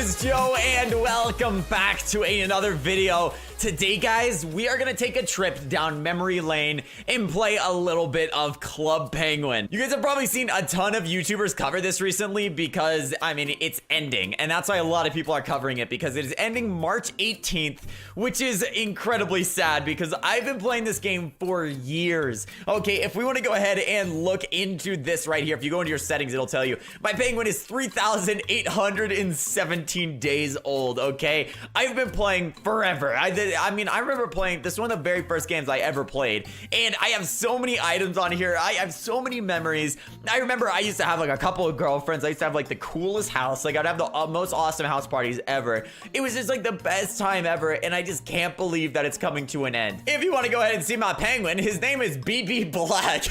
is Joe, and welcome back to another video. Today, guys, we are gonna take a trip down memory lane and play a little bit of Club Penguin. You guys have probably seen a ton of YouTubers cover this recently because, I mean, it's ending, and that's why a lot of people are covering it, because it is ending March 18th, which is incredibly sad because I've been playing this game for years. Okay, if we want to go ahead and look into this right here, if you go into your settings, it'll tell you my penguin is 3,817 days old. Okay, I've been playing forever. I mean, I remember playing this, one of the very first games I ever played, and I have so many items on here. I have so many memories. I remember I used to have like a couple of girlfriends. I used to have like the coolest house. Like, I'd have the most awesome house parties ever. It was just like the best time ever, and I just can't believe that it's coming to an end. If you want to go ahead and see my penguin, his name is BB Black.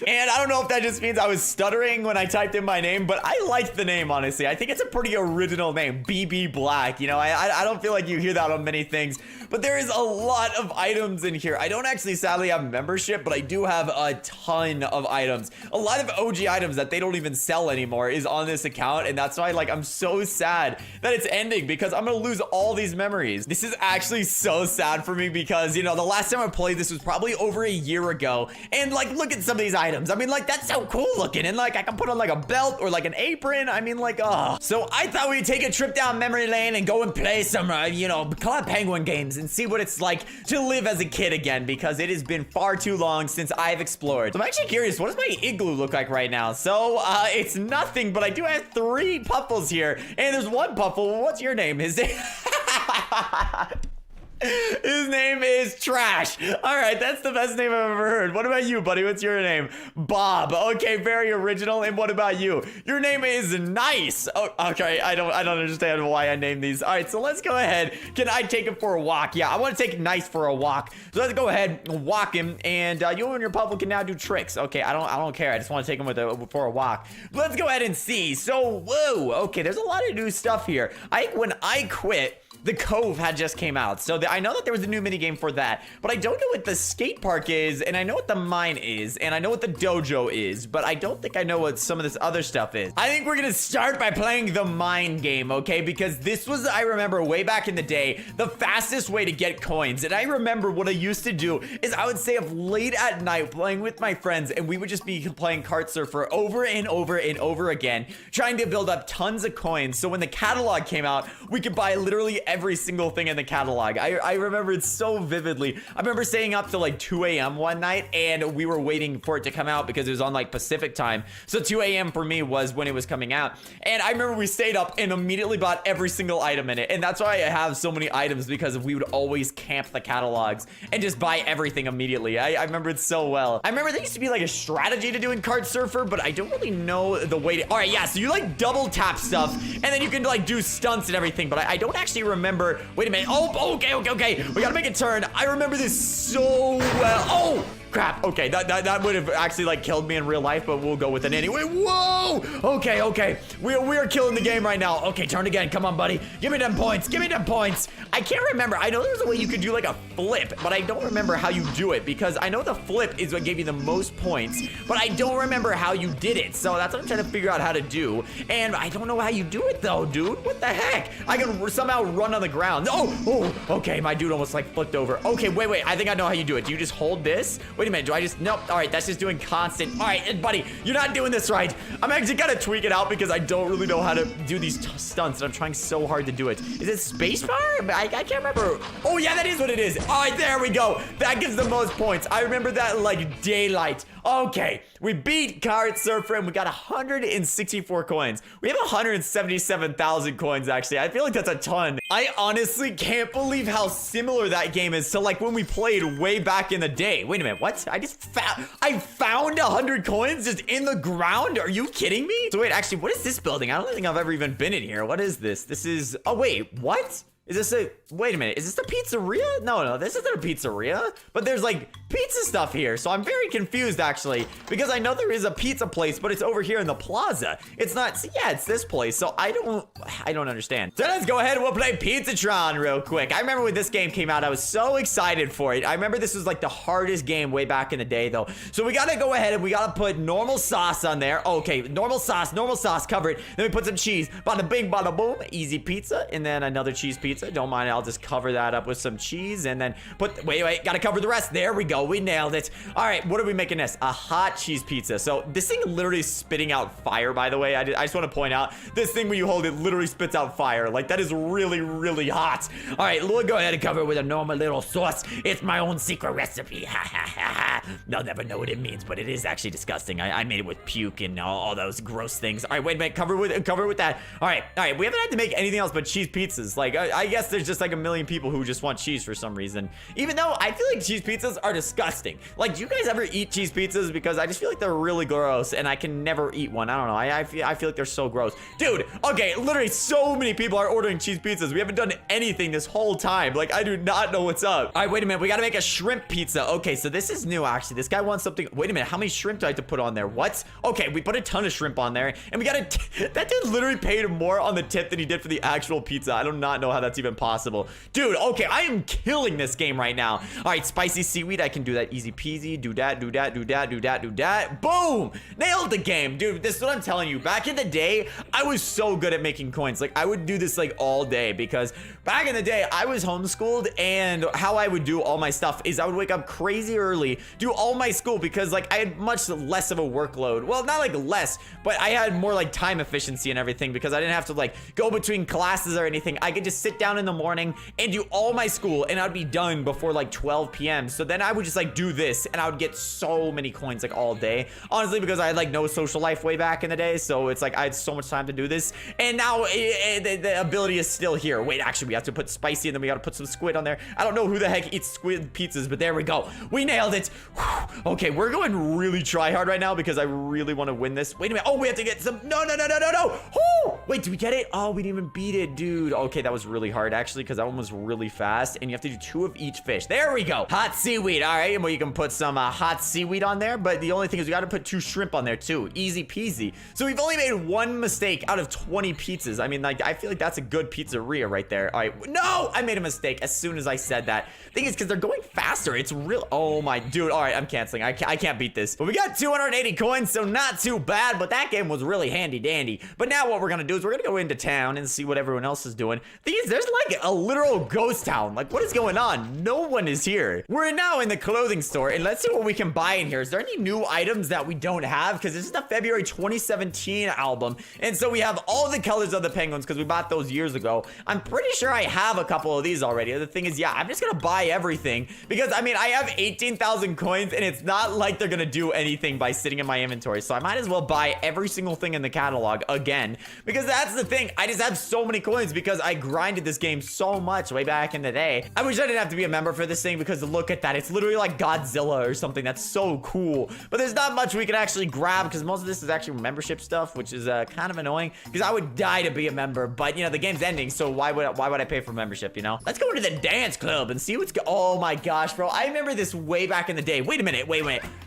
And I don't know if that just means I was stuttering when I typed in my name, but I like the name, honestly. I think it's a pretty original name, BB Black. You know, I don't feel like you hear that on many things, but there is a lot of items in here. I don't actually sadly have membership, but I do have a ton of items. A lot of OG items that they don't even sell anymore is on this account, and that's why, like, I'm so sad that it's ending because I'm gonna lose all these memories. This is actually so sad for me because, you know, the last time I played this was probably over a year ago, and like, look at some of these items. I mean, like, that's so cool looking, and like, I can put on like a belt or like an apron. I mean, like, oh. So I thought we'd take a trip down memory lane and go and play some, you know, Club Penguin games and see what it's like to live as a kid again, because it has been far too long since I've explored. So I'm actually curious, what does my igloo look like right now? So, it's nothing, but I do have 3 puffles here, and there's one puffle. What's your name? His name... His name is Trash. All right, that's the best name I've ever heard. What about you, buddy? What's your name? Bob. Okay, very original. And what about you? Your name is Nice. Oh, okay. I don't understand why I named these. All right, so let's go ahead. Can I take him for a walk? Yeah, I want to take Nice for a walk. So let's go ahead and walk him, and you and your puppet can now do tricks. Okay, I don't care. I just want to take him for a walk. Let's go ahead and see. So, whoa. Okay, there's a lot of new stuff here. When I quit, the Cove had just came out, so I know that there was a new minigame for that, but I don't know what the skate park is, and I know what the mine is, and I know what the dojo is, but I don't think I know what some of this other stuff is. I think we're gonna start by playing the mine game, okay? Because this was, I remember way back in the day, the fastest way to get coins, and I remember what I used to do is I would stay up late at night playing with my friends, and we would just be playing Kart Surfer over and over and over again, trying to build up tons of coins, so when the catalog came out, we could buy literally every single thing in the catalog. I remember it so vividly. I remember staying up till like 2 a.m. one night, and we were waiting for it to come out because it was on like Pacific time. So 2 a.m. for me was when it was coming out. And I remember we stayed up and immediately bought every single item in it. And that's why I have so many items, because we would always camp the catalogs and just buy everything immediately. I remember it so well. I remember there used to be like a strategy to doing Kart Surfer, but I don't really know the way to... All right, yeah, so you like double tap stuff, and then you can like do stunts and everything, but I don't actually remember... Wait a minute. Oh, okay. We gotta make a turn. I remember this so well. Oh, crap. Okay, that would have actually like killed me in real life, but we'll go with it anyway. Whoa. Okay. We are killing the game right now. Okay, turn again. Come on, buddy. Give me them points. I can't remember. I know there's a way you could do like a flip, but I don't remember how you do it, because I know the flip is what gave you the most points, but I don't remember how you did it. So that's what I'm trying to figure out how to do. And I don't know how you do it though, dude. What the heck? I can somehow run on the ground. Oh, okay. My dude almost like flipped over. Okay, wait. I think I know how you do it. Do you just hold this? Wait a minute. Do I just... Nope. All right. That's just doing constant. All right, buddy. You're not doing this right. I'm actually gonna tweak it out because I don't really know how to do these stunts, and I'm trying so hard to do it. Is it spacebar? I can't remember. Oh, yeah, that is what it is. All right, there we go. That gives the most points. I remember that like daylight. Okay, we beat Kart Surfer, and we got 164 coins. We have 177,000 coins, actually. I feel like that's a ton. I honestly can't believe how similar that game is to like when we played way back in the day. Wait a minute, what? I found 100 coins just in the ground? Are you kidding me? So wait, actually, what is this building? I don't think I've ever even been in here. What is this? This is... Oh, wait, what? Is this a, wait a minute, is this a pizzeria? No, this isn't a pizzeria, but there's like pizza stuff here. So I'm very confused actually, because I know there is a pizza place, but it's over here in the plaza. It's not, yeah, it's this place. So I don't understand. So let's go ahead and we'll play Pizzatron real quick. I remember when this game came out, I was so excited for it. I remember this was like the hardest game way back in the day though. So we gotta go ahead and we gotta put normal sauce on there. Okay, normal sauce, cover it. Then we put some cheese, bada bing, bada boom, easy pizza, and then another cheese pizza. Don't mind, I'll just cover that up with some cheese and then wait, gotta cover the rest. There we go, we nailed it. All right, what are we making this? A hot cheese pizza. So this thing literally is spitting out fire, by the way. I just want to point out, this thing when you hold it literally spits out fire. Like that is really, really hot. All right, we'll go ahead and cover it with a normal little sauce. It's my own secret recipe. Ha ha ha ha. They'll never know what it means, but it is actually disgusting. I made it with puke and all those gross things. All right, wait a minute, cover it with that. All right, we haven't had to make anything else but cheese pizzas. Like I guess there's just like a million people who just want cheese for some reason. Even though I feel like cheese pizzas are disgusting. Like, do you guys ever eat cheese pizzas? Because I just feel like they're really gross and I can never eat one. I don't know. I feel like they're so gross. Dude, okay, literally so many people are ordering cheese pizzas. We haven't done anything this whole time. Like, I do not know what's up. All right, wait a minute. We gotta make a shrimp pizza. Okay, so this is new, actually. This guy wants something. Wait a minute. How many shrimp do I have to put on there? What? Okay, we put a ton of shrimp on there and we gotta, that dude literally paid more on the tip than he did for the actual pizza. I do not know how that's even possible. Dude, okay, I am killing this game right now. All right, spicy seaweed, I can do that easy peasy. Do that. Boom! Nailed the game. Dude, this is what I'm telling you. Back in the day, I was so good at making coins. Like, I would do this like all day because back in the day, I was homeschooled and how I would do all my stuff is I would wake up crazy early, do all my school because like I had much less of a workload. Well, not like less, but I had more like time efficiency and everything because I didn't have to like go between classes or anything. I could just sit down in the morning and do all my school and I'd be done before like 12 p.m. So then I would just like do this and I would get so many coins like all day. Honestly, because I had like no social life way back in the day. So it's like I had so much time to do this. And now the ability is still here. Wait, actually, we have to put spicy and then we got to put some squid on there. I don't know who the heck eats squid pizzas, but there we go. We nailed it. Whew. Okay, we're going really try hard right now because I really want to win this. Wait a minute. Oh, we have to get some. No. Whew. Wait, did we get it? Oh, we didn't even beat it, dude. Okay, that was really hard actually because that one was really fast and you have to do 2 of each fish. There we go. Hot seaweed. All right, and well, you can put some hot seaweed on there, but the only thing is we got to put 2 shrimp on there too. Easy peasy. So we've only made 1 mistake out of 20 pizzas. I mean, like, I feel like that's a good pizzeria right there. All right, no, I made a mistake as soon as I said that. Thing is, because they're going faster. It's real. Oh my dude. All right, I'm canceling. I can't beat this. But we got 280 coins, so not too bad. But that game was really handy dandy. But now what we're gonna do is we're gonna go into town and see what everyone else is doing. There's like a literal ghost town. Like, what is going on? No one is here. We're now in the clothing store, and let's see what we can buy in here. Is there any new items that we don't have? Because this is the February 2017 album, and so we have all the colors of the penguins because we bought those years ago. I'm pretty sure I have a couple of these already. The thing is, yeah, I'm just gonna buy everything because I mean I have 18,000 coins, and it's not like they're gonna do anything by sitting in my inventory. So I might as well buy every single thing in the catalog again because that's the thing. I just have so many coins because I grinded this game so much way back in the day. I wish I didn't have to be a member for this thing because look at that. It's literally like Godzilla or something. That's so cool. But there's not much we can actually grab because most of this is actually membership stuff, which is kind of annoying because I would die to be a member. But you know, the game's ending, so why would I pay for membership, you know? Let's go into the dance club and see what's oh my gosh, bro. I remember this way back in the day. Wait a minute.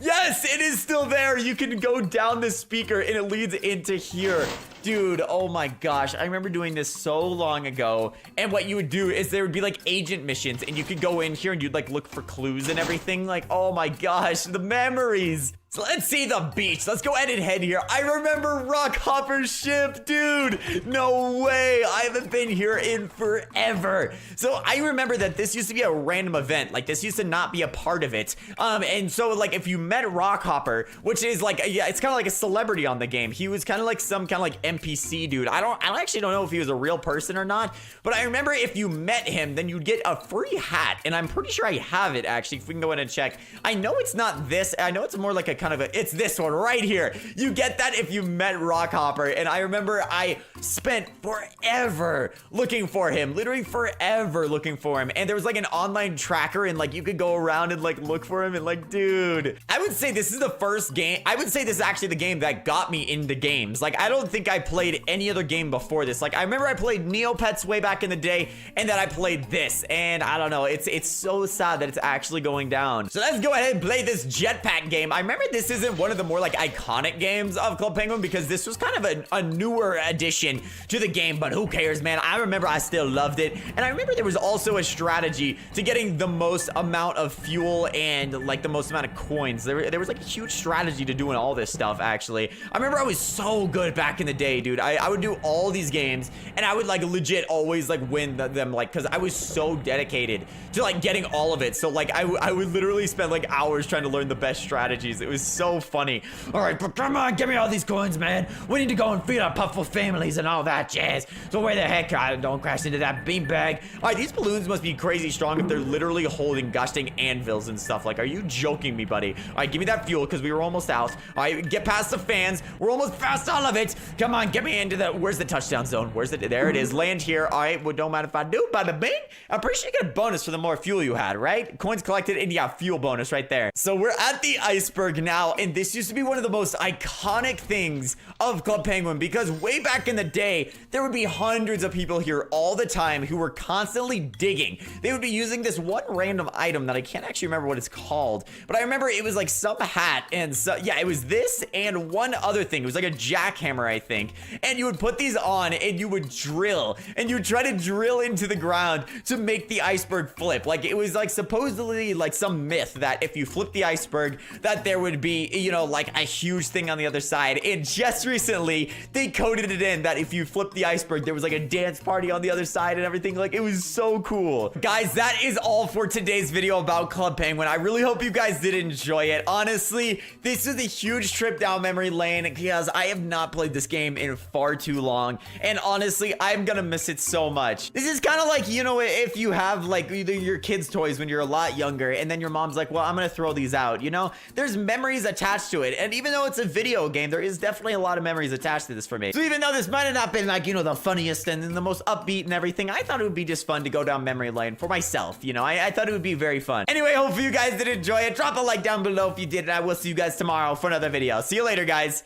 Yes, it is still there. You can go down this speaker and it leads into here. Dude, oh my gosh. I remember doing this so long ago. And what you would do is there would be like agent missions and you could go in here and you'd like look for clues and everything. Like, oh my gosh, the memories. So let's see the beach. Let's go ahead and head here. I remember Rock Hopper's ship, dude. No way. I haven't been here in forever. So I remember that this used to be a random event. Like this used to not be a part of it. And so like if you met Rock Hopper, which is like, yeah, it's kind of like a celebrity on the game. He was kind of like some kind of like NPC dude. I actually don't know if he was a real person or not, but I remember if you met him, then you'd get a free hat. And I'm pretty sure I have it actually. If we can go in and check. I know it's not this. I know it's more like a kind of it's this one right here. You get that if you met Rockhopper. And I remember I spent forever looking for him, literally forever looking for him. And there was like an online tracker, and like you could go around and like look for him, and like, dude, I would say this is the first game. I would say this is actually the game that got me into games. Like, I don't think I played any other game before this. Like, I remember I played Neopets way back in the day, and then I played this, and I don't know, it's so sad that it's actually going down. So let's go ahead and play this jetpack game. I remember this isn't one of the more like iconic games of Club Penguin, because this was kind of a newer addition to the game, but who cares, man? I remember I still loved it. And I remember there was also a strategy to getting the most amount of fuel and like the most amount of coins. There was like a huge strategy to doing all this stuff, actually. I remember I was so good back in the day, dude. I would do all these games, and I would like legit always like win them, like, because I was so dedicated to like getting all of it. So like I would literally spend like hours trying to learn the best strategies. It was so funny. All right, but come on, give me all these coins, man. We need to go and feed our puffle families and all that jazz. So where the heck, I don't crash into that beanbag. All right, these balloons must be crazy strong if they're literally holding gusting anvils and stuff. Like, are you joking me, buddy? All right, give me that fuel, because we were almost out. All right, get past the fans. We're almost past all of it. Come on, get me into the, where's the touchdown zone? Where's the, there it is. Land here. All right, well, don't mind if I do. Bada bing. I'm pretty sure you get a bonus for the more fuel you had, right? Coins collected, and yeah, fuel bonus right there. So we're at the iceberg now, and this used to be one of the most iconic things of Club Penguin, because way back in the day, there would be hundreds of people here all the time who were constantly digging. They would be using this one random item that I can't actually remember what it's called, but I remember it was like some hat, and so yeah, it was this and one other thing. It was like a jackhammer, I think, and you would put these on and you would drill, and you would try to drill into the ground to make the iceberg flip. Like, it was like supposedly like some myth that if you flip the iceberg, that there would be, you know, like a huge thing on the other side. And just recently they coded it in that if you flip the iceberg, there was like a dance party on the other side and everything. Like, it was so cool. Guys, that is all for today's video about Club Penguin. I really hope you guys did enjoy it. Honestly, this is a huge trip down memory lane, because I have not played this game in far too long, and honestly, I'm gonna miss it so much. This is kind of like, you know, if you have like either your kids' toys when you're a lot younger, and then your mom's like, well, I'm gonna throw these out, you know? There's memories attached to it, and even though it's a video game, there is definitely a lot of memories attached to this for me. So even though this might have not been like, you know, the funniest and the most upbeat and everything, I thought it would be just fun to go down memory lane for myself, you know? I thought it would be very fun. Anyway, hopefully you guys did enjoy it. Drop a like down below if you did, and I will see you guys tomorrow for another video. See you later, guys.